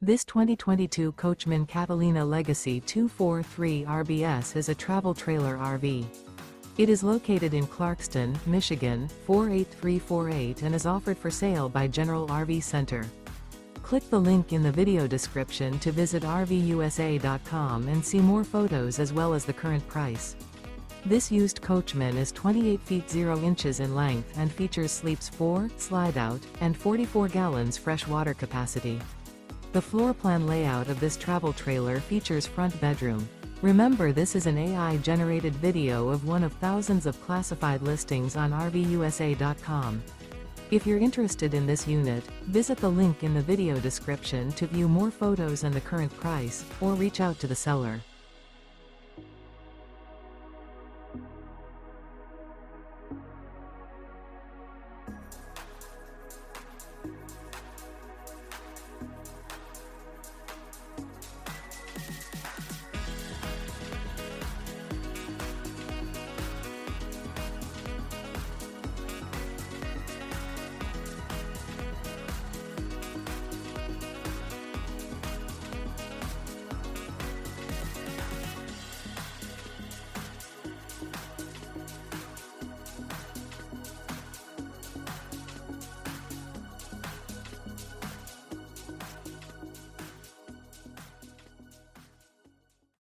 This 2022 Coachmen Catalina Legacy 243 RBS is a travel trailer RV. It is located in Clarkston, Michigan, 48348 and is offered for sale by General RV Center. Click the link in the video description to visit RVUSA.com and see more photos as well as the current price. This used Coachman is 28 feet 0 inches in length and features sleeps 4, Slideout, and 44 gallons fresh water capacity. The floor plan layout of this travel trailer features front bedroom. Remember, this is an AI-generated video of one of thousands of classified listings on RVUSA.com. If you're interested in this unit, visit the link in the video description to view more photos and the current price, or reach out to the seller.